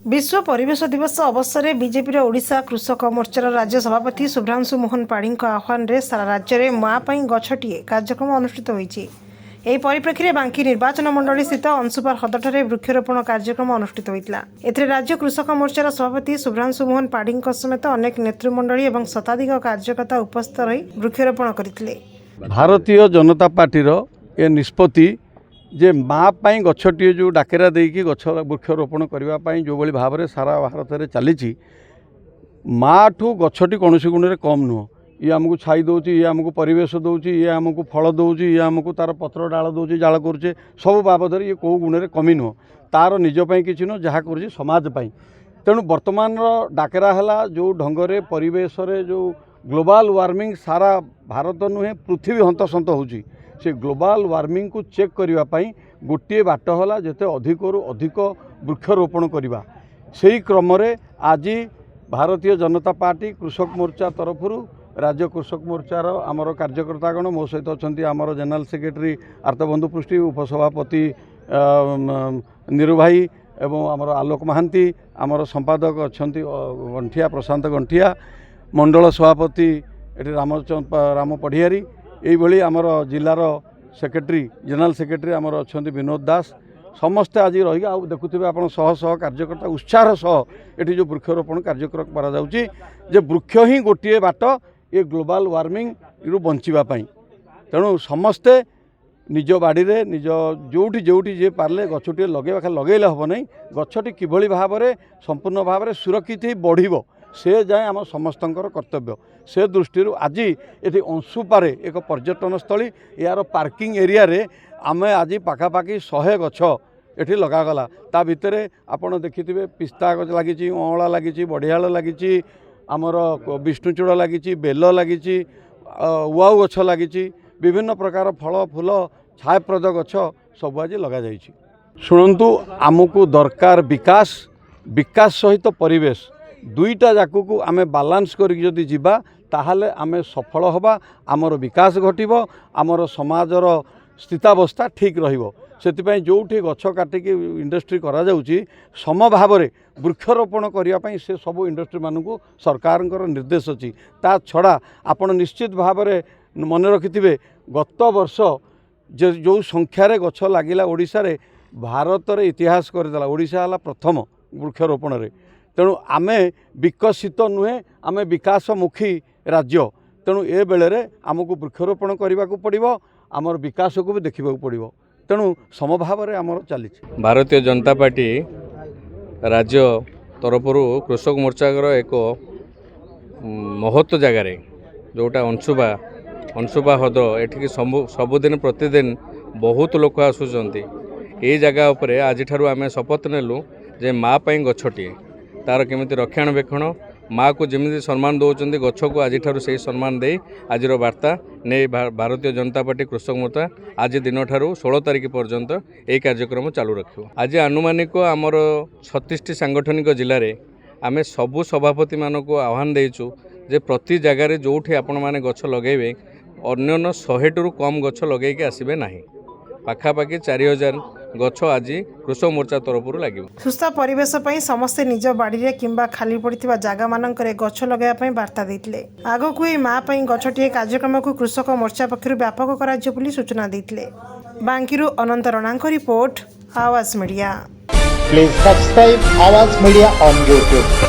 विश्व परिवेश दिवस अवसर में बीजेपी ओडिशा कृषक मोर्चार राज्य सभापति शुभ्रांशु मोहन पाढ़ी आह्वान में सारा राज्य में माँ गछटिए कार्यक्रम अनुष्ठित होती। ଏହି ପରିପ୍ରେକ୍ଷୀରେ ବାଙ୍କି ନିର୍ବାଚନ ମଣ୍ଡଳୀ ସ୍ଥିତ ଅଂଶୁପା ହ୍ରଦଠାରେ ବୃକ୍ଷରୋପଣ କାର୍ଯ୍ୟକ୍ରମ ଅନୁଷ୍ଠିତ ହୋଇଥିଲା। ଏଥିରେ ରାଜ୍ୟ କୃଷକ ମୋର୍ଚ୍ଚାର ସଭାପତି ଶୁଭ୍ରାଂଶୁ ମୋହନ ପାଢ଼ୀଙ୍କ ସମେତ ଅନେକ ନେତୃମଣ୍ଡଳୀ ଏବଂ ଶତାଧିକ କାର୍ଯ୍ୟକର୍ତ୍ତା ଉପସ୍ଥିତ ରହି ବୃକ୍ଷରୋପଣ କରିଥିଲେ। ଭାରତୀୟ ଜନତା ପାର୍ଟିର ଏ ନିଷ୍ପତ୍ତି ଯେ ମାଁ ପାଇଁ ଗଛଟିଏ ଯେଉଁ ଡାକେରା ଦେଇକି ଗଛ ବୃକ୍ଷରୋପଣ କରିବା ପାଇଁ ଯେଉଁଭଳି ଭାବରେ ସାରା ଭାରତରେ ଚାଲିଛି, ମାଁଠୁ ଗଛଟି କୌଣସି ଗୁଣରେ କମ୍ ନୁହଁ। ये आमको छाई दौर ये आमको परिवेश दौर ये आमको फल दौर ये आमको तार पत्र डाल दौर जाल करे सब बाबद ये कौ गुण कमी नुह तार निजपाई कि नुह जहाँ कर समाजपाई। तेणु बर्तमान डाकेरा है जो ढंगरे परिवेश जो ग्लोबल वार्मिंग सारा भारत नुहे पृथ्वी हंतसंत होची से ग्लोबल वार्मिंग को चेक करने गोटे बाट है जिते अधिकरू अधिक वृक्षरोपण करवा से क्रम आज भारतीय जनता पार्टी कृषक मोर्चा तरफ राज्य कृषक मोर्चार आमर कार्यकर्तागण मो सहित अच्छा आमर जनरल सेक्रेटरी आर्तबंधु पृष्टि उपसभापति नीरू भाई एवं आमर आलोक महांती आमर संपादक अच्छा गंठिया प्रशांत गंठिया मंडल सभापति ये राम पढ़ियारी यही आमर जिलार सेक्रेटरी जनरल सेक्रेटरी आमर अच्छा विनोद दास समस्ते आज रही देखुवे आप शह शह कार्यकर्ता उत्साह सह ये जो वृक्षरोपण कार्यक्रम कर वृक्ष ही गोटे बाट ये ग्लोबल वार्मिंग रु बचापी। तेणु समस्ते निज बाड़ी रे निज जोटी जोटी जे पारे गछटे लगे लगेले हम नहीं गछटी किभली भाव में संपूर्ण भाव में सुरक्षित ही बढ़ से जाए आम समस्तंकर कर्तव्य से दृष्टि आज ये अंशुपारे एक पर्यटन स्थली यार पार्किंग एरिया रे आमे आज पाखापाखि 100 गछ ये लगागला ता भितर आपड़ देखिथे पिस्ता गछ लगी अँला लगी बढ़ियाल लगी आमर विष्णुचूड़ लगी बेल लगी उआऊ गछ लगी विभिन्न प्रकार फल फूल छायाप्रद गछ सब आज लग जा। शुणु आमको दरकार विकास विकास सहित परिवेश दुईटा जाक को आम बालांस करके जीवा ताहले आम सफल हवा आमर विकास घटिब आमर समाजर स्थितावस्था ठीक रहिबो। सेतिपई जोठी गछ काटिकी इंडस्ट्री करा जाउची सम भाव में वृक्षरोपण करने से सब इंडस्ट्री मानू सरकार निर्देश अच्छी ता छड़ा आपण निश्चित भाव में मन रखिथिबे गत वर्ष जो संख्यार गछ लगिला ओडिशा रे भारत रे इतिहास करदेला। ओडिशा हला प्रथम वृक्षरोपण रे। तेणु आमे विकसित नुहे आमे विकासमुखी राज्य। तेणु ए बेले आमको वृक्षरोपण करने को पड़ो आमर विकास को भी देखा पड़ो। तेणु समभाव में आमर चली। भारतीय जनता पार्टी राज्य तरफ कृषक मोर्चा एक महत्व जगार जोटा अंशुपा हद एठिकी सबुदिन प्रतिदिन बहुत लोक आसुंच ये जगह उपरे आज आम शपथ नेलु जे माँ पाई गछटिए तार केमिति रक्षणाबेक्षण माँ को जमी सम्मान दौरान गछ को आज से सम्मान दे आज वार्ता ने भारतीय जनता पार्टी कृषक मोर्चा आज दिन ठारू 16 तारिख पर्यंत यही कार्यक्रम चालू रखियो। आज आनुमानिक आमर 36टी सांगठनिक जिले में आम सबू सभापति मान को आह्वान देचु जे प्रति जगार जोठी आपण माने गछ लगेबे अन्य 100 टू कम गछ लगेकी आसबे नाही पाखापाखि 4000 गछ आज कृषक मोर्चा तरफ लगे। सुस्थ परिवेश समस्ते निज बाड़ी किंबा खाली पड़ता जगह मानक गछ लगाई बार्ता देते। आगक ही माँ गछटिए कार्यक्रम को कृषक मोर्चा पक्षर व्यापक कर सूचना देते। बांकी अनंत रणा रिपोर्ट आवाज media. Please subscribe Awaaz Media on YouTube.